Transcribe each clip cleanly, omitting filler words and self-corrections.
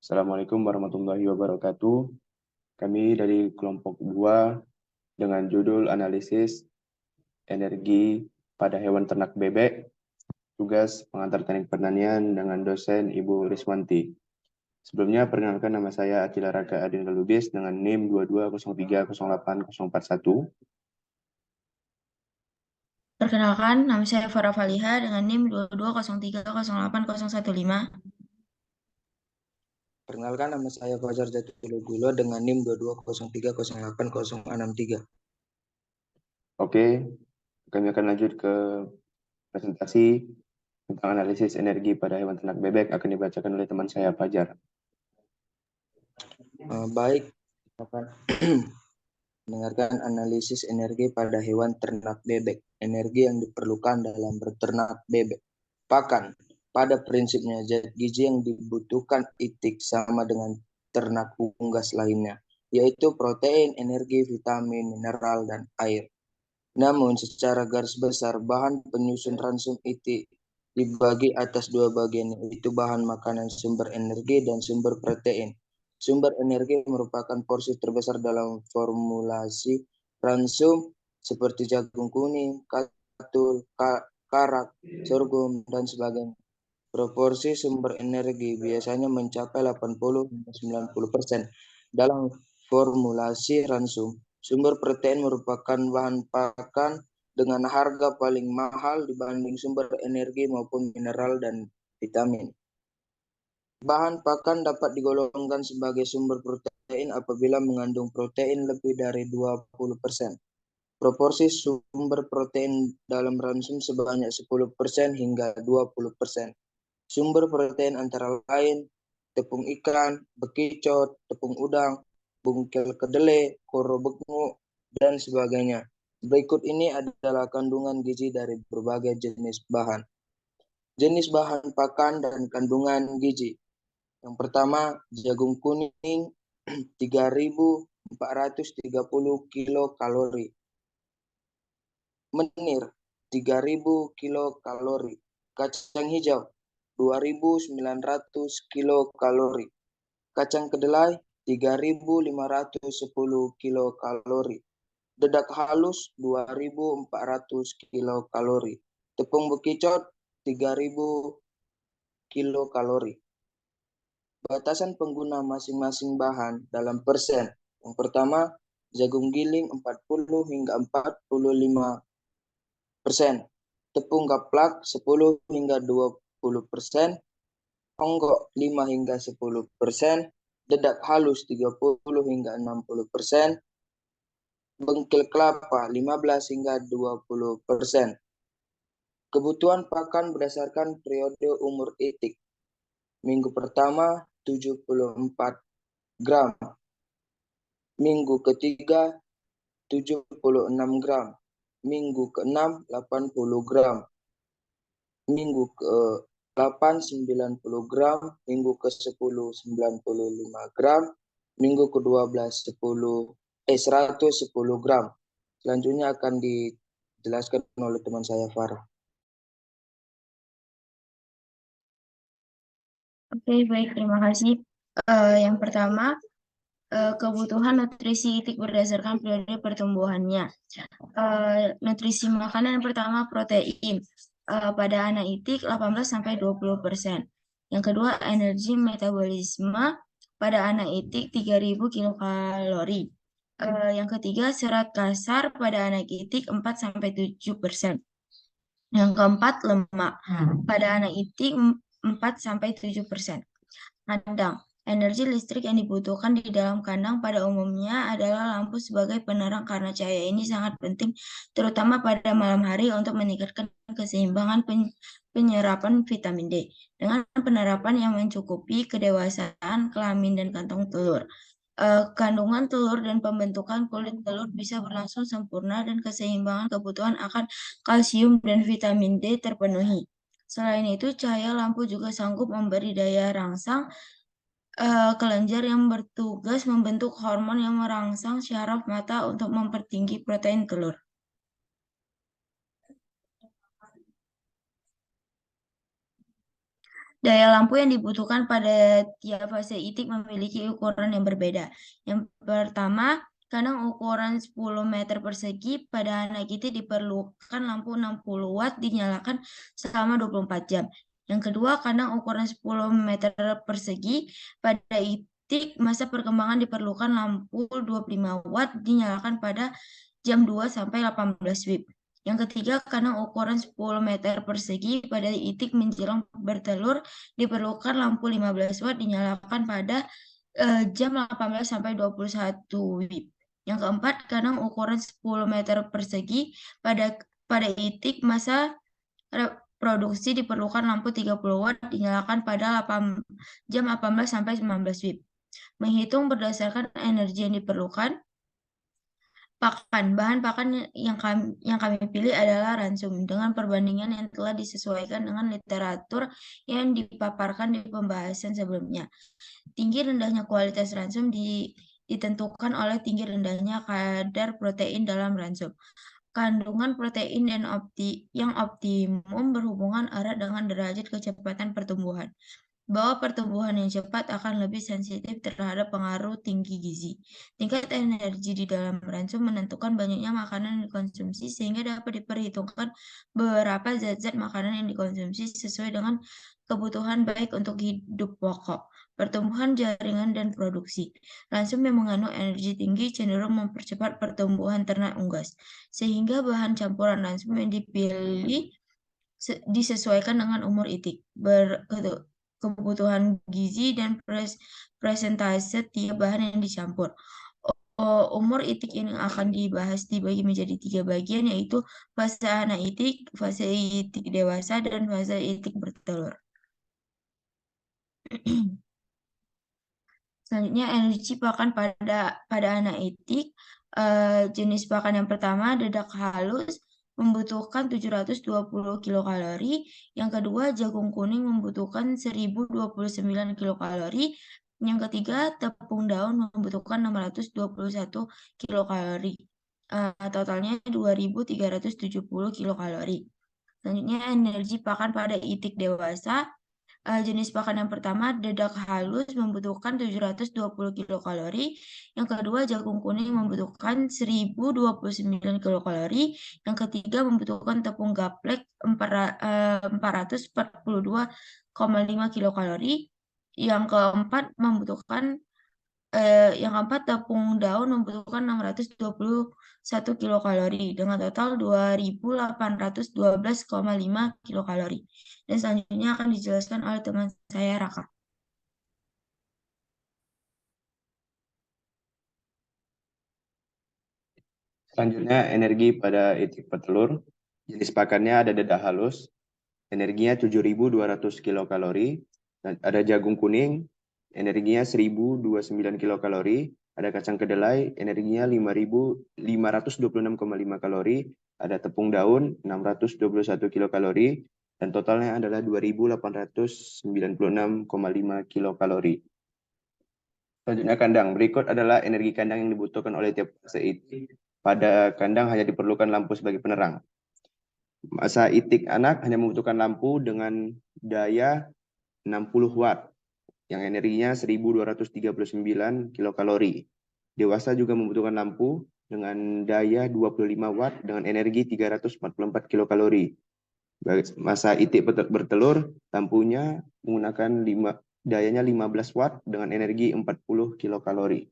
Assalamualaikum warahmatullahi wabarakatuh. Kami dari kelompok 2 dengan judul analisis energi pada hewan ternak bebek, tugas pengantar teknik pertanian dengan dosen Ibu Riswanti. Sebelumnya perkenalkan nama saya Akila Raka Adin Lubis dengan NIM 22030841. Perkenalkan, nama saya Farah Faliha dengan NIM 2203080115. Perkenalkan, nama saya Fajar Jatulogulo dengan NIM 2203086063. Oke, kami akan lanjut ke presentasi tentang analisis energi pada hewan ternak bebek akan dibacakan oleh teman saya Fajar. Baik, akan mendengarkan analisis energi pada hewan ternak bebek. Energi yang diperlukan dalam beternak bebek. Pakan, pada prinsipnya zat gizi yang dibutuhkan itik sama dengan ternak unggas lainnya, yaitu protein, energi, vitamin, mineral, dan air. Namun secara garis besar bahan penyusun ransum itik dibagi atas dua bagian, yaitu bahan makanan sumber energi dan sumber protein. Sumber energi merupakan porsi terbesar dalam formulasi ransum seperti jagung kuning, katul, karak, sorghum, dan sebagainya. Proporsi sumber energi biasanya mencapai 80-90% dalam formulasi ransum. Sumber protein merupakan bahan pakan dengan harga paling mahal dibanding sumber energi maupun mineral dan vitamin. Bahan pakan dapat digolongkan sebagai sumber protein apabila mengandung protein lebih dari 20%. Proporsi sumber protein dalam ransum sebanyak 10% hingga 20%. Sumber protein antara lain tepung ikan, bekicot, tepung udang, bungkel kedelai, koro benguk, dan sebagainya. Berikut ini adalah kandungan gizi dari berbagai jenis bahan. Jenis bahan pakan dan kandungan gizi. Yang pertama, jagung kuning 3.430 kilokalori. Menir 3.000 kilokalori. Kacang hijau 2.900 kilokalori. Kacang kedelai 3.510 kilokalori. Dedak halus 2.400 kilokalori. Tepung bekicot 3.000 kilokalori. Batasan pengguna masing-masing bahan dalam persen. Yang pertama, jagung giling 40 hingga 45%. Tepung gaplak 10 hingga 20%, onggok 5 hingga 10%, dedak halus 30 hingga 60%, bengkel kelapa 15 hingga 20%. Kebutuhan pakan berdasarkan periode umur itik. Minggu pertama 74 gram. Minggu ketiga 76 gram. Minggu ke-6 80 gram. Minggu ke-8 90 gram, minggu ke-10 95 gram, minggu ke-12 110 gram. Selanjutnya akan dijelaskan oleh teman saya Farah. Oke, baik, terima kasih. Yang pertama, kebutuhan nutrisi itik berdasarkan periode pertumbuhannya. Nutrisi makanan yang pertama protein. Pada anak itik 18-20%. Yang kedua energi metabolisme pada anak itik 3.000 kilokalori. Yang ketiga serat kasar pada anak itik 4-7%. Yang keempat lemak pada anak itik 4-7%. Kandang. Energi listrik yang dibutuhkan di dalam kandang pada umumnya adalah lampu sebagai penerang karena cahaya ini sangat penting terutama pada malam hari untuk meningkatkan keseimbangan penyerapan vitamin D dengan penerapan yang mencukupi kedewasaan kelamin dan kantong telur. Kandungan telur dan pembentukan kulit telur bisa berlangsung sempurna dan keseimbangan kebutuhan akan kalsium dan vitamin D terpenuhi. Selain itu, cahaya lampu juga sanggup memberi daya rangsang kelenjar yang bertugas membentuk hormon yang merangsang syaraf mata untuk mempertinggi protein telur. Daya lampu yang dibutuhkan pada tiap fase itik memiliki ukuran yang berbeda. Yang pertama, kadang ukuran 10 meter persegi pada anak itik diperlukan lampu 60 watt dinyalakan selama 24 jam. Yang kedua, kadang ukuran 10 meter persegi pada itik masa perkembangan diperlukan lampu 25 watt dinyalakan pada jam 2 sampai 18 WIB. Yang ketiga, kadang ukuran 10 meter persegi pada itik menjelang bertelur diperlukan lampu 15 watt dinyalakan pada jam 18 sampai 21 WIB. Yang keempat, kadang ukuran 10 meter persegi pada itik masa produksi diperlukan lampu 30 watt dinyalakan pada jam 18 sampai 19 WIB. Menghitung berdasarkan energi yang diperlukan, bahan pakan yang kami pilih adalah ransum dengan perbandingan yang telah disesuaikan dengan literatur yang dipaparkan di pembahasan sebelumnya. Tinggi rendahnya kualitas ransum ditentukan oleh tinggi rendahnya kadar protein dalam ransum. Kandungan protein yang optimum berhubungan erat dengan derajat kecepatan pertumbuhan. Bahwa pertumbuhan yang cepat akan lebih sensitif terhadap pengaruh tinggi gizi. Tingkat energi di dalam ransum menentukan banyaknya makanan yang dikonsumsi sehingga dapat diperhitungkan beberapa zat-zat makanan yang dikonsumsi sesuai dengan kebutuhan baik untuk hidup pokok, pertumbuhan jaringan, dan produksi. Ransum yang mengandung energi tinggi cenderung mempercepat pertumbuhan ternak unggas, sehingga bahan campuran ransum yang dipilih disesuaikan dengan umur itik, kebutuhan gizi, dan presentase tiap bahan yang dicampur. Umur itik yang akan dibahas dibagi menjadi 3 bagian, yaitu fase anak itik, fase itik dewasa, dan fase itik bertelur. Selanjutnya, energi pakan pada anak itik. Jenis pakan yang pertama, dedak halus, membutuhkan 720 kilokalori. Yang kedua, jagung kuning membutuhkan 1029 kilokalori. Yang ketiga, tepung daun membutuhkan 621 kilokalori. Totalnya 2370 kilokalori. Selanjutnya, energi pakan pada itik dewasa. Jenis pakan yang pertama, dedak halus, membutuhkan 720 kilokalori. Yang kedua, jagung kuning membutuhkan 1029 kilokalori. Yang ketiga, membutuhkan tepung gaplek 442,5 kilokalori. Yang keempat, tepung daun membutuhkan 621 kilokalori dengan total 2812,5 kilokalori. Dan selanjutnya akan dijelaskan oleh teman saya, Raka. Selanjutnya, energi pada itik petelur. Jenis pakannya ada dedak halus, energinya 7.200 kilokalori. Dan ada jagung kuning, energinya 1.029 kilokalori. Ada kacang kedelai, energinya 5.526,5 kalori. Ada tepung daun, 621 kilokalori. Dan totalnya adalah 2.896,5 kilokalori. Selanjutnya kandang. Berikut adalah energi kandang yang dibutuhkan oleh tiap fase itik. Pada kandang hanya diperlukan lampu sebagai penerang. Masa itik anak hanya membutuhkan lampu dengan daya 60 watt, yang energinya 1.239 kilokalori. Dewasa juga membutuhkan lampu dengan daya 25 watt dengan energi 344 kilokalori. Masa itik bertelur, lampunya menggunakan dayanya 15 watt dengan energi 40 kilokalori.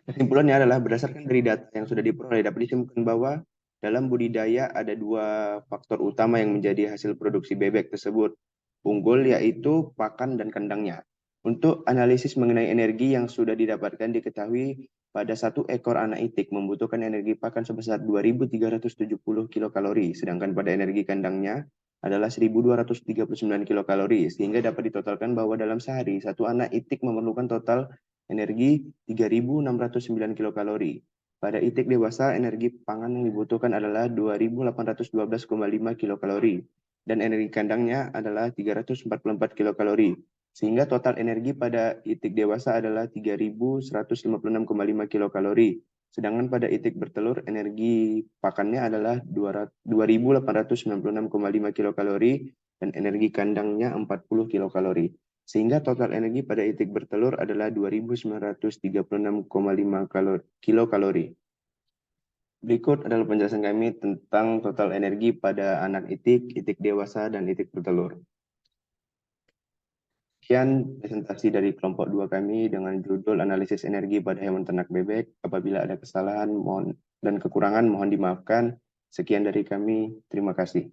Kesimpulannya adalah berdasarkan dari data yang sudah diperoleh dapat disimpulkan bahwa dalam budidaya ada 2 faktor utama yang menjadi hasil produksi bebek tersebut unggul, yaitu pakan dan kandangnya. Untuk analisis mengenai energi yang sudah didapatkan diketahui pada 1 ekor anak itik membutuhkan energi pakan sebesar 2.370 kilokalori, sedangkan pada energi kandangnya adalah 1.239 kilokalori, sehingga dapat ditotalkan bahwa dalam sehari 1 anak itik memerlukan total energi 3.609 kilokalori. Pada itik dewasa, energi pangan yang dibutuhkan adalah 2.812,5 kilokalori dan energi kandangnya adalah 344 kilokalori. Sehingga total energi pada itik dewasa adalah 3.156,5 kilokalori. Sedangkan pada itik bertelur, energi pakannya adalah 2.896,5 kilokalori dan energi kandangnya 40 kilokalori. Sehingga total energi pada itik bertelur adalah 2.936,5 kilokalori. Berikut adalah penjelasan kami tentang total energi pada anak itik, itik dewasa, dan itik bertelur. Sekian presentasi dari kelompok 2 kami dengan judul analisis energi pada hewan ternak bebek. Apabila ada kesalahan dan kekurangan mohon dimaafkan. Sekian dari kami, terima kasih.